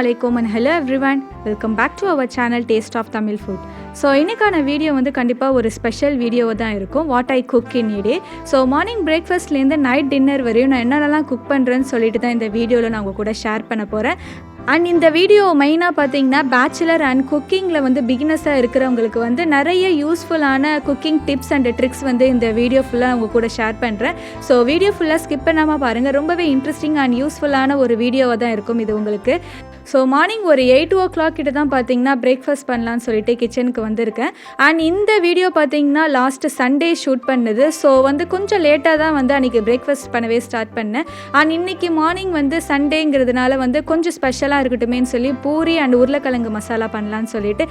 Assalamualaikum and hello everyone. Welcome back to our channel Taste of Tamil Food. So இன்றைக்கான video வந்து கண்டிப்பாக ஒரு special வீடியோவாக தான் இருக்கும். What I cook in day. So morning பிரேக்ஃபாஸ்ட்லேருந்து நைட் டின்னர் வரையும் நான் என்னென்னலாம் குக் பண்ணுறேன்னு சொல்லிட்டு தான் இந்த வீடியோவில் நான் உங்கள் கூட ஷேர் பண்ண போகிறேன். அண்ட் இந்த வீடியோ மெயினாக பார்த்தீங்கன்னா பேச்சுலர் அண்ட் குக்கிங்கில் வந்து பிகினஸாக இருக்கிறவங்களுக்கு வந்து நிறைய யூஸ்ஃபுல்லான குக்கிங் டிப்ஸ் அண்ட் ட்ரிக்ஸ் வந்து இந்த வீடியோ ஃபுல்லாக உங்கள் கூட ஷேர் பண்ணுறேன். ஸோ வீடியோ ஃபுல்லாக ஸ்கிப் பண்ணாமல் பாருங்கள். ரொம்பவே இன்ட்ரெஸ்டிங் அண்ட் யூஸ்ஃபுல்லான ஒரு வீடியோவாக தான் இருக்கும் இது உங்களுக்கு. ஸோ மார்னிங் ஒரு 8 o'clock கிட்ட தான் பார்த்தீங்கன்னா பிரேக்ஃபாஸ்ட் பண்ணலான்னு சொல்லிட்டு கிச்சனுக்கு வந்திருக்கேன். அண்ட் இந்த வீடியோ பார்த்தீங்கன்னா லாஸ்ட்டு சண்டே ஷூட் பண்ணது. ஸோ வந்து கொஞ்சம் லேட்டாக தான் வந்து அன்றைக்கி பிரேக்ஃபாஸ்ட் பண்ணவே ஸ்டார்ட் பண்ணேன். அண்ட் இன்றைக்கி மார்னிங் வந்து சண்டேங்கிறதுனால வந்து கொஞ்சம் ஸ்பெஷலாக இருக்கட்டுமேன்னு சொல்லி பூரி அண்ட் உருளைக்கிழங்கு மசாலா பண்ணலான்னு சொல்லிட்டு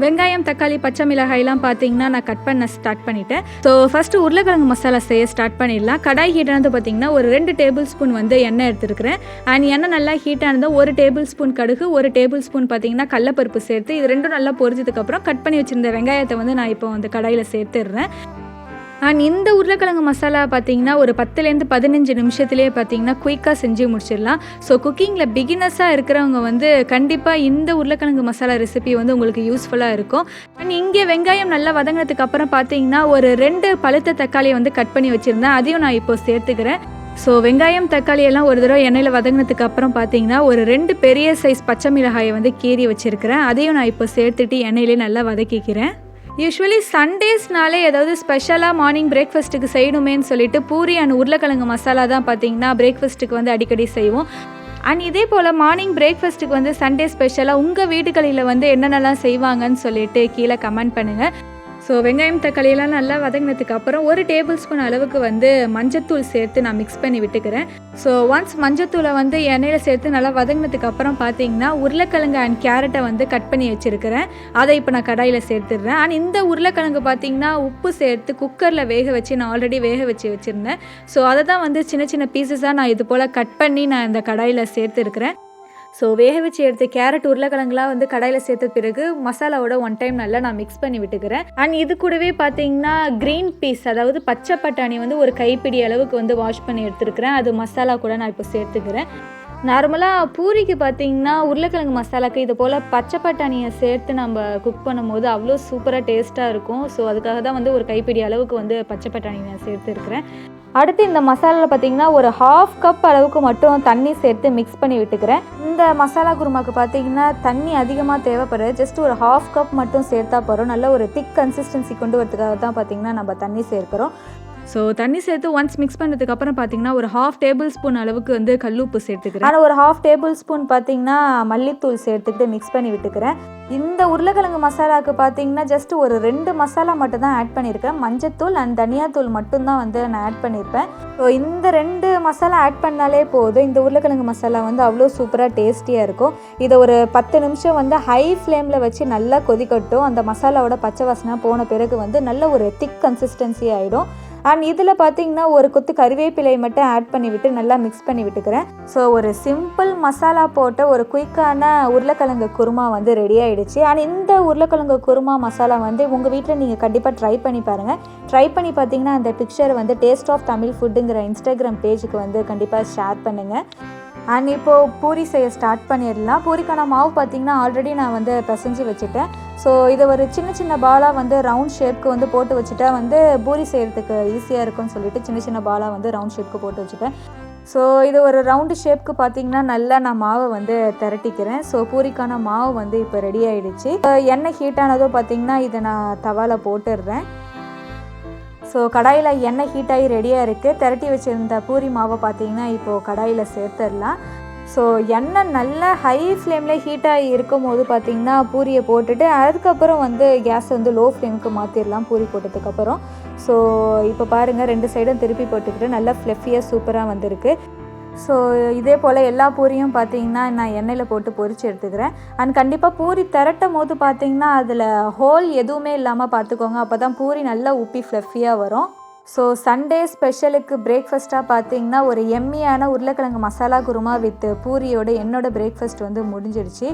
வெங்காயம், தக்காளி, பச்சை மிளகாயெல்லாம் பார்த்தீங்கன்னா நான் கட் பண்ண ஸ்டார்ட் பண்ணிட்டேன். ஸோ ஃபஸ்ட்டு உருளைக்கிழங்கு மசாலா செய்ய ஸ்டார்ட் பண்ணிடலாம். கடாய் ஹீட்டானது பார்த்தீங்கன்னா ஒரு 2 டேபிள் ஸ்பூன் வந்து எண்ணெய் எடுத்துருக்கிறேன். அண்ட் எண்ணெய் நல்லா ஹீட்டானது 1 டேபிள் ஸ்பூன் கடுகு, 1 டேபிள் ஸ்பூன் பார்த்தீங்கன்னா கடலப்பருப்பு சேர்த்து இது ரெண்டும் நல்லா பொரிச்சதுக்கப்புறம் கட் பண்ணி வச்சுருந்த வெங்காயத்தை வந்து நான் இப்போ வந்து கடாயில் சேர்த்துடுறேன். அண்ட் இந்த உருளைக்கிழங்கு மசாலா பார்த்தீங்கன்னா ஒரு 10லேருந்து 15 நிமிஷத்துலேயே பார்த்தீங்கன்னா குயிக்காக செஞ்சு முடிச்சிடலாம். ஸோ குக்கிங்கில் பிகினஸாக இருக்கிறவங்க வந்து கண்டிப்பாக இந்த உருளைக்கிழங்கு மசாலா ரெசிபி வந்து உங்களுக்கு யூஸ்ஃபுல்லாக இருக்கும். அண்ட் இங்கே வெங்காயம் நல்லா வதங்கினதுக்கு அப்புறம் பார்த்தீங்கன்னா ஒரு 2 பழுத்த தக்காளியை வந்து கட் பண்ணி வச்சுருந்தேன். அதையும் நான் இப்போ சேர்த்துக்கிறேன். ஸோ வெங்காயம், தக்காளி எல்லாம் ஒரு தடவை எண்ணெயில் வதங்கினதுக்கு அப்புறம் பார்த்தீங்கன்னா ஒரு 2 பெரிய சைஸ் பச்சை மிளகாயை வந்து கீறி வச்சுருக்கிறேன். அதையும் நான் இப்போ சேர்த்துட்டு எண்ணெயிலே நல்லா வதக்கிக்கிறேன். யூஸ்வலி சண்டேஸ்னாலே ஏதாவது ஸ்பெஷலாக மார்னிங் பிரேக்ஃபாஸ்ட்டுக்கு செய்யணுமேன்னு சொல்லிட்டு பூரி அண்ட் உருளைக்கிழங்கு மசாலா தான் பார்த்தீங்கன்னா பிரேக்ஃபாஸ்ட்டுக்கு வந்து அடிக்கடி செய்வோம். அண்ட் இதே போல் மார்னிங் பிரேக்ஃபாஸ்ட்டுக்கு வந்து சண்டே ஸ்பெஷலாக உங்கள் வீடுகளில் வந்து என்னென்னலாம் செய்வாங்கன்னு சொல்லிட்டு கீழே கமெண்ட் பண்ணுங்கள். ஸோ வெங்காயம், தக்காளியெல்லாம் நல்லா வதங்கினதுக்கு அப்புறம் 1 டேபிள் ஸ்பூன் அளவுக்கு வந்து மஞ்சத்தூள் சேர்த்து நான் மிக்ஸ் பண்ணி விட்டுக்கிறேன். ஸோ ஒன்ஸ் மஞ்சத்தூளை வந்து எண்ணெயில் சேர்த்து நல்லா வதங்கினதுக்கு அப்புறம் பார்த்தீங்கன்னா உருளைக்கிழங்கு அண்ட் கேரட்டை வந்து கட் பண்ணி வச்சுருக்கிறேன். அதை இப்போ நான் கடாயில் சேர்த்துடுறேன். அண்ட் இந்த உருளைக்கிழங்கு பார்த்தீங்கன்னா உப்பு சேர்த்து குக்கரில் வேக வச்சு நான் ஆல்ரெடி வேக வச்சுருந்தேன். ஸோ அதை தான் வந்து சின்ன சின்ன பீசஸாக நான் இது போல் கட் பண்ணி நான் இந்த கடாயில் சேர்த்துருக்கிறேன். ஸோ வேக வச்சு எடுத்து கேரட், உருளைக்கிழங்குலாம் வந்து கடாயில் சேர்த்த பிறகு மசாலாவோட 1 டைம் நல்லா நான் மிக்ஸ் பண்ணி விட்டுக்கிறேன். அண்ட் இது கூடவே பார்த்தீங்கன்னா க்ரீன் பீஸ், அதாவது பச்சை பட்டாணி வந்து ஒரு கைப்பிடி அளவுக்கு வந்து வாஷ் பண்ணி எடுத்துருக்கிறேன். அது மசாலா கூட நான் இப்போ சேர்த்துக்கிறேன். நார்மலாக பூரிக்கு பார்த்தீங்கன்னா உருளைக்கிழங்கு மசாலாவுக்கு இது போல் பச்சை பட்டாணியை சேர்த்து நம்ம குக் பண்ணும்போது அவ்வளோ சூப்பராக டேஸ்ட்டாக இருக்கும். ஸோ அதுக்காக தான் வந்து ஒரு கைப்பிடி அளவுக்கு வந்து பச்சை பட்டாணி நான் சேர்த்துருக்கிறேன். அடுத்து இந்த மசாலாவில் பார்த்தீங்கன்னா ஒரு 1/2 கப் அளவுக்கு மட்டும் தண்ணி சேர்த்து மிக்ஸ் பண்ணி விட்டுக்கிறேன். இந்த மசாலா குருமாவுக்கு பார்த்தீங்கன்னா தண்ணி அதிகமாக தேவைப்படுது. ஜஸ்ட் ஒரு 1/2 கப் மட்டும் சேர்த்தா போகிறோம். நல்ல ஒரு திக் கன்சிஸ்டன்சி கொண்டு வரதுக்காக தான் பார்த்தீங்கன்னா நம்ம தண்ணி சேர்க்குறோம். ஸோ தண்ணி சேர்த்து ஒன்ஸ் மிக்ஸ் பண்ணதுக்கு அப்புறம் பார்த்தீங்கன்னா ஒரு 1/2 டேபிள் ஸ்பூன் அளவுக்கு வந்து கல்லுப்பு சேர்த்துக்கிறேன். ஆனால் ஒரு 1/2 டேபிள் ஸ்பூன் பார்த்தீங்கன்னா மல்லித்தூள் சேர்த்துக்கிட்டு மிக்ஸ் பண்ணி விட்டுக்கிறேன். இந்த உருளைக்கிழங்கு மசாலாவுக்கு பார்த்தீங்கன்னா ஜஸ்ட் ஒரு 2 மசாலா மட்டும் தான் ஆட் பண்ணியிருக்கேன். மஞ்சத்தூள் அண்ட் தனியாத்தூள் மட்டும்தான் வந்து நான் ஆட் பண்ணியிருப்பேன். ஸோ இந்த 2 மசாலா ஆட் பண்ணாலே போதும். இந்த உருளைக்கிழங்கு மசாலா வந்து அவ்வளோ சூப்பராக டேஸ்டியாக இருக்கும். இதை ஒரு 10 நிமிஷம் வந்து ஹை ஃப்ளேமில் வச்சு நல்லா கொதிக்கட்டும். அந்த மசாலாவோட பச்சை வாசனை போன பிறகு வந்து நல்ல ஒரு திக் கன்சிஸ்டன்சி ஆகிடும். அண்ட் இதில் பார்த்தீங்கன்னா ஒரு கொத்து கறிவேப்பிலை மட்டும் ஆட் பண்ணிவிட்டு நல்லா மிக்ஸ் பண்ணி விட்டுக்கிறேன். ஸோ ஒரு சிம்பிள் மசாலா போட்ட ஒரு குயிக்கான உருளைக்கிழங்கு குருமா வந்து ரெடி ஆகிடுச்சு. அண்ட் இந்த உருளைக்கிழங்கு குருமா மசாலா வந்து உங்கள் வீட்டில் நீங்கள் கண்டிப்பாக ட்ரை பண்ணி பாருங்கள். ட்ரை பண்ணி பார்த்தீங்கன்னா அந்த பிக்சரை வந்து டேஸ்ட் ஆஃப் தமிழ் ஃபுட்டுங்கிற இன்ஸ்டாகிராம் பேஜுக்கு வந்து கண்டிப்பாக ஷேர் பண்ணுங்கள். அண்ட் இப்போது பூரி செய்ய ஸ்டார்ட் பண்ணிடலாம். பூரிக்கான மாவு பார்த்திங்கன்னா ஆல்ரெடி நான் வந்து பிசைஞ்சு வச்சுட்டேன். ஸோ இதை ஒரு சின்ன சின்ன பாலாக வந்து ரவுண்ட் ஷேப்க்கு வந்து போட்டு வச்சுட்டா வந்து பூரி செய்கிறதுக்கு ஈஸியாக இருக்கும்னு சொல்லிட்டு சின்ன சின்ன பாலாக வந்து ரவுண்ட் ஷேப்க்கு போட்டு வச்சுட்டேன். ஸோ இது ஒரு ரவுண்டு ஷேப்க்கு பார்த்திங்கன்னா நல்லா நான் மாவை வந்து திரட்டிக்கிறேன். ஸோ பூரிக்கான மாவு வந்து இப்போ ரெடி ஆகிடுச்சு. எண்ணெய் ஹீட்டானதோ பார்த்திங்கன்னா இதை நான் தவாவில் போட்டுடுறேன். ஸோ கடாயில் எண்ணெய் ஹீட்டாகி ரெடியாக இருக்குது. திரட்டி வச்சுருந்த பூரி மாவை பார்த்தீங்கன்னா இப்போது கடாயில் சேர்த்துடலாம். ஸோ எண்ணெய் நல்லா ஹை ஃப்ளேமில் ஹீட்டாகி இருக்கும் போது பார்த்திங்கன்னா பூரியை போட்டுட்டு அதுக்கப்புறம் வந்து கேஸை வந்து லோ ஃப்ளேமுக்கு மாற்றிடலாம் பூரி போட்டதுக்கப்புறம். ஸோ இப்போ பாருங்கள் 2 சைடும் திருப்பி போட்டுக்கிட்டு நல்லா ஃப்ளஃபியாக சூப்பராக வந்திருக்கு. ஸோ இதே போல் எல்லா பூரியும் பார்த்தீங்கன்னா நான் எண்ணெயில் போட்டு பொரித்து எடுத்துக்கிறேன். அண்ட் கண்டிப்பாக பூரி திரட்டும் போது பார்த்தீங்கன்னா அதில் ஹோல் எதுவுமே இல்லாமல் பார்த்துக்கோங்க. அப்போ தான் பூரி நல்லா உப்பி ஃப்ளஃபியாக வரும். ஸோ சண்டே ஸ்பெஷலுக்கு பிரேக்ஃபாஸ்ட்டாக பார்த்தீங்கன்னா ஒரு எம்மியான உருளைக்கிழங்கு மசாலா குருமா வித் பூரியோட என்னோடய பிரேக்ஃபாஸ்ட் வந்து முடிஞ்சிடுச்சு.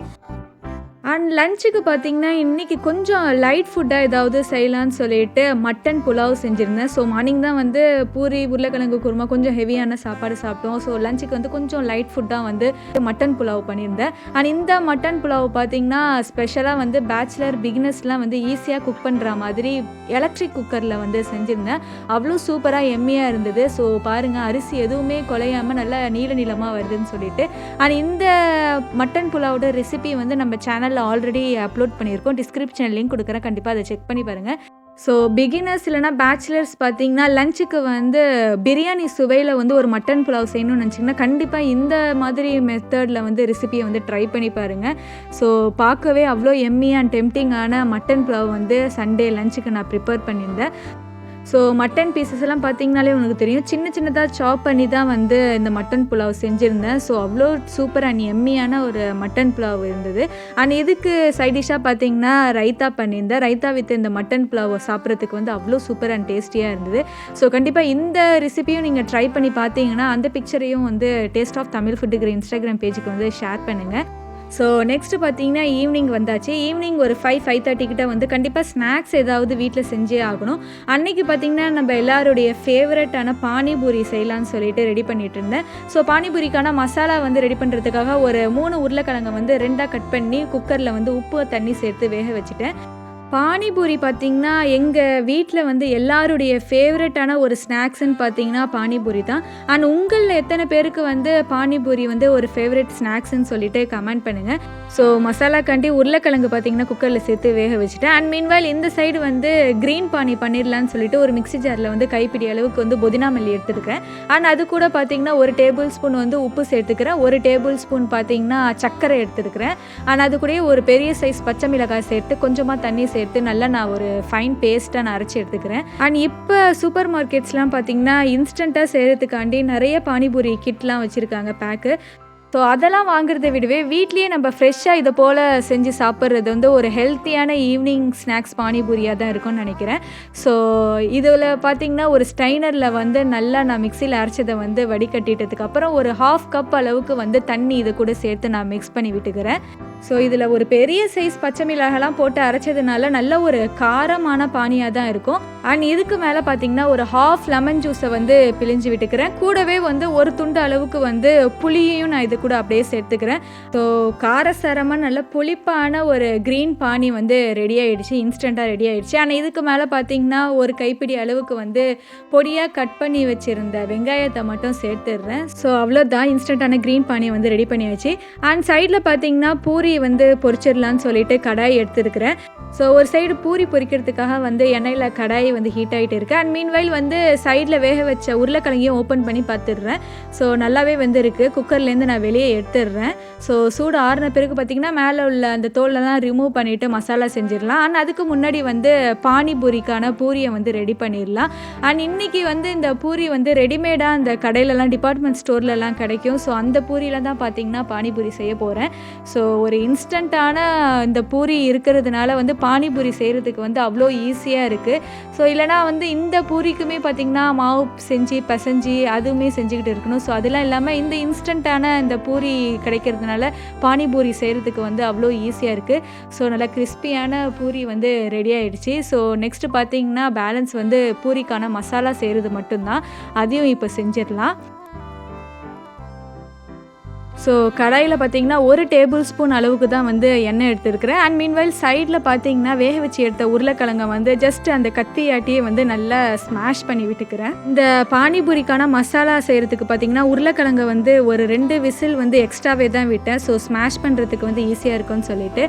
அண்ட் லஞ்சுக்கு பார்த்தீங்கன்னா இன்றைக்கி கொஞ்சம் லைட் ஃபுட்டாக ஏதாவது செய்யலான்னு சொல்லிட்டு மட்டன் புலாவ் செஞ்சுருந்தேன். ஸோ மார்னிங் தான் வந்து பூரி உருளைக்கிழங்கு குருமா கொஞ்சம் ஹெவியான சாப்பாடு சாப்பிட்டோம். ஸோ லஞ்சுக்கு வந்து கொஞ்சம் லைட் ஃபுட்டாக வந்து மட்டன் புலாவ் பண்ணியிருந்தேன். அண்ட் இந்த மட்டன் புலாவ் பார்த்திங்கன்னா ஸ்பெஷலாக வந்து பேச்சுலர் பிகினர்ஸ்லாம் வந்து ஈஸியாக குக் பண்ணுற மாதிரி எலக்ட்ரிக் குக்கரில் வந்து செஞ்சுருந்தேன். அவ்வளோ சூப்பராக எம்மியாக இருந்தது. ஸோ பாருங்கள், அரிசி எதுவுமே குலையாமல் நல்லா நீளமாக வருதுன்னு சொல்லிட்டு. அண்ட் இந்த மட்டன் புலாவோட ரெசிபி வந்து நம்ம சேனலில் ஆல்ரெடி அப்லோட் பண்ணியிருக்கோம். டிஸ்கிரிப்ஷன் லிங்க் கொடுக்குறேன், கண்டிப்பாக அதை செக் பண்ணி பாருங்கள். ஸோ பிகினர்ஸ் இல்லைனா பேச்சுலர்ஸ் பார்த்தீங்கன்னா லஞ்சுக்கு வந்து பிரியாணி சுவையில் வந்து ஒரு மட்டன் புலாவ் செய்யணும்னு நினச்சிங்கன்னா கண்டிப்பாக இந்த மாதிரி மெத்தடில் வந்து ரெசிபியை வந்து ட்ரை பண்ணி பாருங்கள். ஸோ பார்க்கவே அவ்வளோ எம்மி அண்ட் டெம்டிங்கான மட்டன் புலாவ் வந்து சண்டே லஞ்சுக்கு நான் ப்ரிப்பேர் பண்ணியிருந்தேன். ஸோ மட்டன் பீசஸ் எல்லாம் பார்த்திங்கனாலே உனக்கு தெரியும், சின்ன சின்னதாக சாப் பண்ணி தான் வந்து இந்த மட்டன் புலாவ் செஞ்சுருந்தேன். ஸோ அவ்வளோ சூப்பர் அண்ட் எம்மியான ஒரு மட்டன் புலாவ் இருந்தது. அண்ட் இதுக்கு சைட் டிஷ்ஷாக பார்த்திங்கன்னா ரைத்தா பண்ணியிருந்தேன். ரைத்தா வித் இந்த மட்டன் புலாவை சாப்பிட்றதுக்கு வந்து அவ்வளோ சூப்பர் அண்ட் டேஸ்டியாக இருந்தது. ஸோ கண்டிப்பாக இந்த ரெசிபியும் நீங்கள் ட்ரை பண்ணி பார்த்தீங்கன்னா அந்த பிக்சரையும் வந்து டேஸ்ட் ஆஃப் தமிழ் ஃபுட்டுங்கிற இன்ஸ்டாகிராம் பேஜுக்கு வந்து ஷேர் பண்ணுங்கள். ஸோ நெக்ஸ்ட்டு பார்த்தீங்கன்னா ஈவினிங் வந்தாச்சு. ஈவினிங் ஒரு 5:30 கிட்ட வந்து கண்டிப்பாக ஸ்நாக்ஸ் ஏதாவது வீட்டில் செஞ்சே ஆகணும். அன்றைக்கி பார்த்திங்கன்னா நம்ம எல்லாருடைய ஃபேவரட்டான பானிபூரி செய்யலான்னு சொல்லிட்டு ரெடி பண்ணிகிட்டு இருந்தேன். ஸோ பானிபூரிக்கான மசாலா வந்து ரெடி பண்ணுறதுக்காக ஒரு 3 உருளைக்கிழங்கை வந்து 2ஆக கட் பண்ணி குக்கரில் வந்து உப்பு தண்ணி சேர்த்து வேக வச்சுட்டேன். பானிபூரி பார்த்திங்கன்னா எங்கள் வீட்டில் வந்து எல்லாருடைய ஃபேவரட்டான ஒரு ஸ்நாக்ஸ்ன்னு பார்த்திங்கன்னா பானிபூரி தான். அண்ட் உங்களில் எத்தனை பேருக்கு வந்து பானிபூரி வந்து ஒரு ஃபேவரட் ஸ்நாக்ஸ்ன்னு சொல்லிட்டு கமெண்ட் பண்ணுங்கள். ஸோ மசாலாக்காண்டி உருளைக்கிழங்கு பார்த்திங்கன்னா குக்கரில் சேர்த்து வேக வச்சுட்டேன். அண்ட் மீன்வைல் இந்த சைடு வந்து க்ரீன் பானி பண்ணிடலான்னு சொல்லிட்டு ஒரு மிக்ஸி ஜாரில் வந்து கைப்பிடி அளவுக்கு வந்து புதினா மல்லி எடுத்துருக்கேன். அண்ட் அது கூட பார்த்திங்கன்னா 1 டேபிள் ஸ்பூன் வந்து உப்பு சேர்த்துக்கிறேன். 1 டேபிள் ஸ்பூன் பார்த்திங்கன்னா சர்க்கரை எடுத்துருக்கிறேன். அண்ட் அது கூட ஒரு பெரிய சைஸ் பச்சை மிளகாய் சேர்த்து கொஞ்சமாக தண்ணி சேர்த்து நல்லா நான் ஒரு ஃபைன் பேஸ்ட்டாக நான் அரைச்சி எடுத்துக்கிறேன். அண்ட் இப்போ சூப்பர் மார்க்கெட்ஸ்லாம் பார்த்திங்கன்னா இன்ஸ்டண்ட்டாக செய்கிறதுக்காண்டி நிறைய பானிபூரி கிட்லாம் வச்சுருக்காங்க பேக்கு. ஸோ அதெல்லாம் வாங்குறதை விடவே வீட்லேயே நம்ம ஃப்ரெஷ்ஷாக இதை போல் செஞ்சு சாப்பிட்றது வந்து ஒரு ஹெல்த்தியான ஈவினிங் ஸ்நாக்ஸ் பானிபூரியாக தான் இருக்கும்னு நினைக்கிறேன். ஸோ இதில் பார்த்திங்கன்னா ஒரு ஸ்டைனரில் வந்து நல்லா நான் மிக்சியில் அரைச்சதை வந்து வடிகட்டிட்டதுக்கப்புறம் ஒரு 1/2 கப் அளவுக்கு வந்து தண்ணி இதை கூட சேர்த்து நான் மிக்ஸ் பண்ணி விட்டுக்கிறேன். ஸோ இதில் ஒரு பெரிய சைஸ் பச்சை மிளகாலாம் போட்டு அரைச்சதுனால நல்ல ஒரு காரமான பானியாக தான் இருக்கும். அண்ட் இதுக்கு மேலே பார்த்திங்கன்னா ஒரு 1/2 லெமன் ஜூஸை வந்து பிழிஞ்சு விட்டுக்கிறேன். கூடவே வந்து ஒரு துண்டு அளவுக்கு வந்து புளியையும் நான் இது கூட அப்படியே சேர்த்துக்கிறேன். ஸோ காரசாரமாக நல்ல புளிப்பான ஒரு க்ரீன் பானி வந்து ரெடி ஆகிடுச்சு, இன்ஸ்டண்ட்டாக ரெடி ஆகிடுச்சு. ஆனால் இதுக்கு மேலே பார்த்திங்கன்னா ஒரு கைப்பிடி அளவுக்கு வந்து பொடியாக கட் பண்ணி வச்சுருந்த வெங்காயத்தை மட்டும் சேர்த்துடுறேன். ஸோ அவ்வளோதான், இன்ஸ்டண்ட்டான க்ரீன் பானி வந்து ரெடி பண்ணியாச்சு. அண்ட் சைடில் பார்த்திங்கன்னா பூரி வந்து பொரிச்சிடலான்னு சொல்லிட்டு கடாய் எடுத்துருக்கிறேன். ஸோ ஒரு சைடு பூரி பொரிக்கிறதுக்காக வந்து எண்ணெயில் கடாய் வந்து ஹீட் ஆகிட்டு இருக்கு. அண்ட் மீன்வைல் வந்து சைடில் வேக வச்ச உருளைக்கிழங்கையும் ஓப்பன் பண்ணி பார்த்துடுறேன். ஸோ நல்லாவே வந்து இருக்குது. குக்கர்லேருந்து நான் வெளியே எடுத்துடுறேன். ஸோ சூடு ஆறின பிறகு பார்த்திங்கன்னா மேலே உள்ள அந்த தோலெல்லாம் ரிமூவ் பண்ணிவிட்டு மசாலா செஞ்சிடலாம். அண்ட் அதுக்கு முன்னாடி வந்து பானிபூரிக்கான பூரியை வந்து ரெடி பண்ணிடலாம். அண்ட் இன்றைக்கி வந்து இந்த பூரி வந்து ரெடிமேடாக அந்த கடையிலலாம் டிபார்ட்மெண்ட் ஸ்டோர்லலாம் கிடைக்கும். ஸோ அந்த பூரியில் தான் பார்த்திங்கன்னா பானிபூரி செய்ய போகிறேன். ஸோ ஒரு இன்ஸ்டண்ட்டான இந்த பூரி இருக்கிறதுனால வந்து பானிபூரி செய்கிறதுக்கு வந்து அவ்வளோ ஈஸியாக இருக்குது. ஸோ இல்லைனா வந்து இந்த பூரிக்குமே பார்த்திங்கன்னா மாவு செஞ்சு பசைஞ்சு அதுவுமே செஞ்சுக்கிட்டு இருக்கணும். ஸோ அதெல்லாம் இல்லாமல் இந்த இன்ஸ்டண்ட்டான இந்த பூரி கிடைக்கிறதுனால பானிபூரி செய்கிறதுக்கு வந்து அவ்வளோ ஈஸியாக இருக்குது. ஸோ நல்லா கிறிஸ்பியான பூரி வந்து ரெடி ஆகிடுச்சு. ஸோ நெக்ஸ்ட்டு பார்த்திங்கன்னா பேலன்ஸ் வந்து பூரிக்கான மசாலா செய்கிறது மட்டும்தான். அதையும் இப்போ செஞ்சிடலாம். ஸோ கடாயில் பார்த்திங்கன்னா 1 டேபிள் ஸ்பூன் அளவுக்கு தான் வந்து எண்ணெய் எடுத்துருக்கிறேன். அண்ட் மீன்வைல் சைடில் பார்த்திங்கன்னா வேக வச்சு எடுத்த உருளைக்கிழங்கை வந்து ஜஸ்ட் அந்த கத்தியாட்டியே வந்து நல்லா ஸ்மாஷ் பண்ணி விட்டுக்கிறேன். இந்த பானிபூரிக்கான மசாலா செய்கிறதுக்கு பார்த்திங்கன்னா உருளைக்கிழங்கை வந்து ஒரு 2 விசில் வந்து எக்ஸ்ட்ராவே தான் விட்டேன். ஸோ ஸ்மாஷ் பண்ணுறதுக்கு வந்து ஈஸியாக இருக்கும்னு சொல்லிட்டு.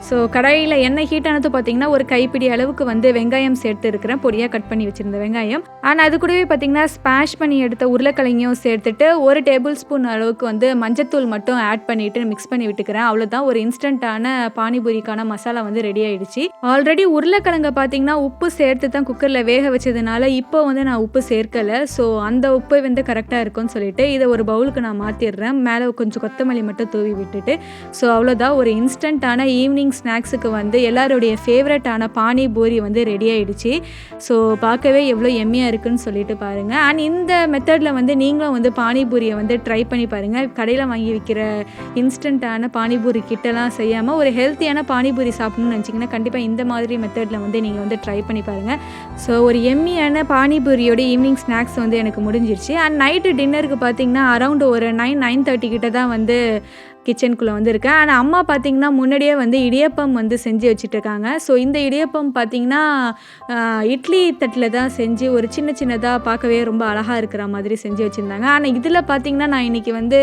ஸோ கடாயில் எண்ணெய் ஹீட் ஆனது பார்த்திங்கன்னா ஒரு கைப்பிடி அளவுக்கு வந்து வெங்காயம் சேர்த்து இருக்கிறேன், பொடியாக கட் பண்ணி வச்சுருந்த வெங்காயம். ஆனால் அது கூடவே பார்த்திங்கன்னா ஸ்மாஷ் பண்ணி எடுத்த உருளைக்கிழங்கையும் சேர்த்துட்டு 1 டேபிள் ஸ்பூன் அளவுக்கு வந்து மஞ்சத்தூள் மட்டும் ஆட் பண்ணிட்டு மிக்ஸ் பண்ணி விட்டுக்கிறேன். அவ்வளோதான், ஒரு இன்ஸ்டண்ட்டான பானிபூரிக்கான மசாலா வந்து ரெடி ஆயிடுச்சு. ஆல்ரெடி உருளைக்கிழங்கை பார்த்தீங்கன்னா உப்பு சேர்த்து தான் குக்கரில் வேக வச்சதுனால இப்போ வந்து நான் உப்பு சேர்க்கலை. ஸோ அந்த உப்பு வந்து கரெக்டாக இருக்கும்னு சொல்லிட்டு இதை ஒரு பவுலுக்கு நான் மாற்றிடுறேன். மேலே கொஞ்சம் கொத்தமல்லி மட்டும் தூவி விட்டுட்டு. ஸோ அவ்வளோதான், ஒரு இன்ஸ்டண்ட்டான ஈவினிங் ஸ்நாக்ஸுக்கு வந்து எல்லாருடைய ஃபேவரட்டான பானிபூரி வந்து ரெடி ஆயிடுச்சு. ஸோ பார்க்கவே எவ்வளோ எம்மியாக இருக்குன்னு சொல்லிட்டு பாருங்கள். அண்ட் இந்த மெத்தடில் வந்து நீங்களும் வந்து பானிபூரியை வந்து ட்ரை பண்ணி பாருங்கள். கடையில் வாங்கி வாங்கி விற்கிற இன்ஸ்டண்ட்டான பானிபூரி கிட்டலாம் செய்யாமல் ஒரு ஹெல்த்தியான பானிபூரி சாப்பிடணும்னு நினச்சிங்கன்னா கண்டிப்பாக இந்த மாதிரி மெத்தடில் வந்து நீங்கள் வந்து ட்ரை பண்ணி பாருங்கள். ஸோ ஒரு எம்மியான பானிபூரியோட ஈவினிங் ஸ்நாக்ஸ் வந்து எனக்கு முடிஞ்சிருச்சு. அண்ட் நைட்டு டின்னருக்கு பார்த்திங்கன்னா அரௌண்ட் ஒரு 9:30 கிட்ட தான் வந்து கிச்சனுக்குள்ளே வந்து இருக்கேன். ஆனால் அம்மா பார்த்திங்கன்னா முன்னாடியே வந்து இடியப்பம் வந்து செஞ்சு வச்சுட்ருக்காங்க. ஸோ இந்த இடியப்பம் பார்த்திங்கன்னா இட்லி தட்டில் தான் செஞ்சு ஒரு சின்ன சின்னதாக பார்க்கவே ரொம்ப அழகாக இருக்கிற மாதிரி செஞ்சு வச்சுருந்தாங்க. ஆனால் இதில் பார்த்திங்கன்னா நான் இன்றைக்கி வந்து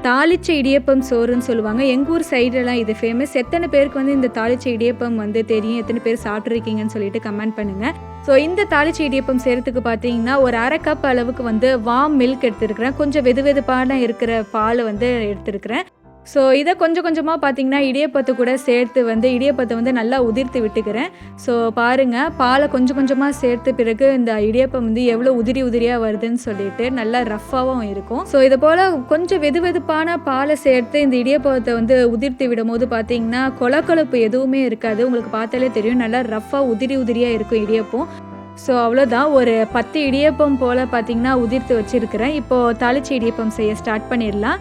தாளிச்ச இடியப்பம் சோறுன்னு சொல்லுவாங்க. எங்கள் ஊர் சைடெல்லாம் இது ஃபேமஸ். எத்தனை பேருக்கு வந்து இந்த தாளிச்ச இடியப்பம் வந்து தெரியும், எத்தனை பேர் சாப்பிட்ருக்கீங்கன்னு சொல்லிட்டு கமெண்ட் பண்ணுங்கள். ஸோ இந்த தாளிச்ச இடியப்பம் செய்கிறதுக்கு பார்த்தீங்கன்னா ஒரு 1/2 கப் அளவுக்கு வந்து வார்ம் மில்க் எடுத்துருக்கிறேன். கொஞ்சம் வெதுவெதுப்பான இருக்கிற பால் வந்து எடுத்துருக்கிறேன். ஸோ இதை கொஞ்சம் கொஞ்சமாக பார்த்திங்கன்னா இடியப்பத்தை கூட சேர்த்து வந்து இடியப்பத்தை வந்து நல்லா உதிர்த்து விட்டுக்கிறேன். ஸோ பாருங்கள், பாலை கொஞ்சம் கொஞ்சமாக சேர்த்து பிறகு இந்த இடியப்பம் வந்து எவ்வளோ உதிரியாக வருதுன்னு சொல்லிட்டு நல்லா ரஃப்பாகவும் இருக்கும். ஸோ இதை போல் கொஞ்சம் வெதுவெதுப்பான பாலை சேர்த்து இந்த இடியப்பத்தை வந்து உதிர்த்து விடும் போது பார்த்திங்கன்னா கொலக்கொலப்பு எதுவுமே இருக்காது. உங்களுக்கு பார்த்தாலே தெரியும், நல்லா ரஃப்பாக உதிரியாக இருக்கும் இடியப்பம். ஸோ அவ்வளோதான், ஒரு 10 இடியப்பம் போல் பார்த்திங்கன்னா உதிர்த்து வச்சுருக்கிறேன். இப்போது தாளிச்ச இடியப்பம் செய்ய ஸ்டார்ட் பண்ணிடலாம்.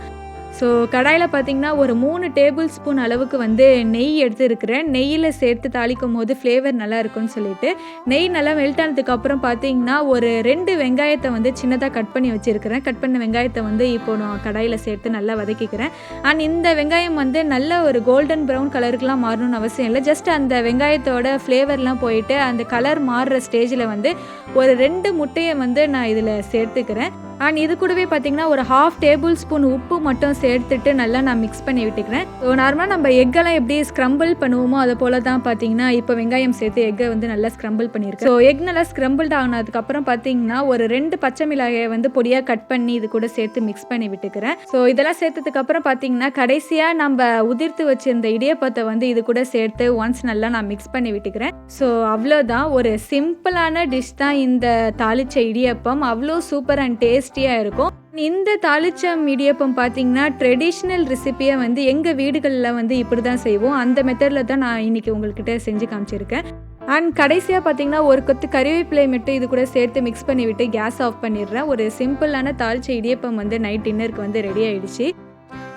ஸோ கடாயில் பார்த்திங்கன்னா ஒரு 3 டேபிள் ஸ்பூன் அளவுக்கு வந்து நெய் எடுத்துருக்கிறேன். நெய்யில் சேர்த்து தாளிக்கும் போது ஃப்ளேவர் நல்லா இருக்கும்னு சொல்லிட்டு நெய் நல்லா மெல்ட் ஆனதுக்கப்புறம் பார்த்திங்கன்னா ஒரு 2 வெங்காயத்தை வந்து சின்னதாக கட் பண்ணி வச்சுருக்கிறேன். கட் பண்ண வெங்காயத்தை வந்து இப்போ நான் கடாயில் சேர்த்து நல்லா வதக்கிக்கிறேன். அண்ட் இந்த வெங்காயம் வந்து நல்ல ஒரு கோல்டன் ப்ரௌன் கலருக்குலாம் மாறணும்னு அவசியம் இல்லை. ஜஸ்ட் அந்த வெங்காயத்தோட ஃப்ளேவர்லாம் போயிட்டு அந்த கலர் மாறுற ஸ்டேஜில் வந்து ஒரு 2 முட்டையை வந்து நான் இதில் சேர்த்துக்கிறேன். அண்ட் இது கூடவே பார்த்திங்கன்னா ஒரு 1/2 டேபிள் ஸ்பூன் உப்பு மட்டும் சேர்த்துட்டு நல்லா நான் மிக்ஸ் பண்ணி விட்டுக்கிறேன். ஸோ நார்மலாக நம்ம எக்கெல்லாம் எப்படி ஸ்க்ரம்பிள் பண்ணுவோமோ அதை போல் தான் பார்த்திங்கன்னா இப்போ வெங்காயம் சேர்த்து எக்கை வந்து நல்லா ஸ்க்ரம்பிள் பண்ணியிருக்கேன். ஸோ எக் நல்லா ஸ்க்ரம்பிள்ட் ஆனதுக்கப்புறம் பார்த்திங்கன்னா ஒரு 2 பச்சை மிளகாயை வந்து பொடியாக கட் பண்ணி இது கூட சேர்த்து மிக்ஸ் பண்ணி விட்டுக்கிறேன். ஸோ இதெல்லாம் சேர்த்ததுக்கப்புறம் பார்த்திங்கன்னா கடைசியாக நம்ம உதிர்த்து வச்சிருந்த இடியப்பத்தை வந்து இது கூட சேர்த்து ஒன்ஸ் நல்லா நான் மிக்ஸ் பண்ணி விட்டுக்கிறேன். ஸோ அவ்வளோதான், ஒரு சிம்பிளான டிஷ் தான் இந்த தாளிச்ச இடியப்பம். அவ்வளோ சூப்பர் அண்ட் டேஸ்டியாக இருக்கும். இந்த தாளிச்சம் இடியப்பம் பார்த்திங்கன்னா ட்ரெடிஷ்னல் ரெசிபியை வந்து எங்கள் வீடுகளில் வந்து இப்படி தான் செய்வோம். அந்த மெத்தடில் தான் நான் இன்றைக்கி உங்கள்கிட்ட செஞ்சு காமிச்சிருக்கேன். அண்ட் கடைசியாக பார்த்திங்கன்னா ஒரு கொத்து கறிவேப்பிலை மட்டும் இது கூட சேர்த்து மிக்ஸ் பண்ணி விட்டு கேஸ் ஆஃப் பண்ணிடுறேன். ஒரு சிம்பிளான தாளிச்ச இடியப்பம் வந்து நைட் டின்னருக்கு வந்து ரெடி ஆகிடுச்சு.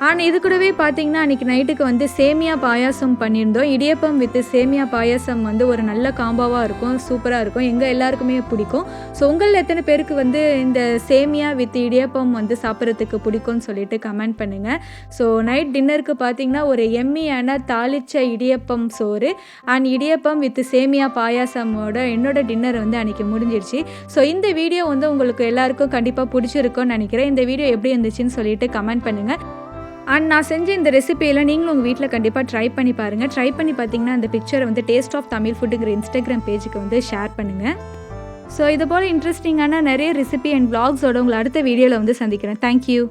ஆனால் இது கூடவே பார்த்திங்கன்னா அன்றைக்கி நைட்டுக்கு வந்து சேமியா பாயாசம் பண்ணியிருந்தோம். இடியப்பம் வித் சேமியா பாயாசம் வந்து ஒரு நல்ல காம்பாவாக இருக்கும், சூப்பராக இருக்கும், எங்கள் எல்லாருக்குமே பிடிக்கும். ஸோ உங்களில் எத்தனை பேருக்கு வந்து இந்த சேமியா வித் இடியப்பம் வந்து சாப்பிட்றதுக்கு பிடிக்கும்னு சொல்லிட்டு கமெண்ட் பண்ணுங்கள். ஸோ நைட் டின்னருக்கு பார்த்திங்கன்னா ஒரு எம்மியான தாளிச்ச இடியப்பம் சோறு அண்ட் இடியப்பம் வித் சேமியா பாயாசமோட என்னோடய டின்னர் வந்து அன்றைக்கி முடிஞ்சிருச்சு. ஸோ இந்த வீடியோ வந்து உங்களுக்கு எல்லாருக்கும் கண்டிப்பாக பிடிச்சிருக்கும்னு நினைக்கிறேன். இந்த வீடியோ எப்படி இருந்துச்சுன்னு சொல்லிட்டு கமெண்ட் பண்ணுங்கள். அண்ட் நான் செஞ்ச இந்த ரெசிபியெல்லாம் நீங்களும் உங்கள் வீட்டில் கண்டிப்பாக ட்ரை பண்ணி பாருங்கள். ட்ரை பண்ணி பார்த்தீங்கன்னா அந்த பிக்சரை வந்து டேஸ்ட் ஆஃப் தமிழ் ஃபுட்டுங்கிற இன்ஸ்டாகிராம் பேஜுக்கு வந்து ஷேர் பண்ணுங்கள். ஸோ இது போல் இன்ட்ரெஸ்டிங்கான நிறைய ரெசிபி அண்ட் வ்ளாக்ஸோட உங்களை அடுத்த வீடியோவில் வந்து சந்திக்கிறேன். தேங்க்யூ.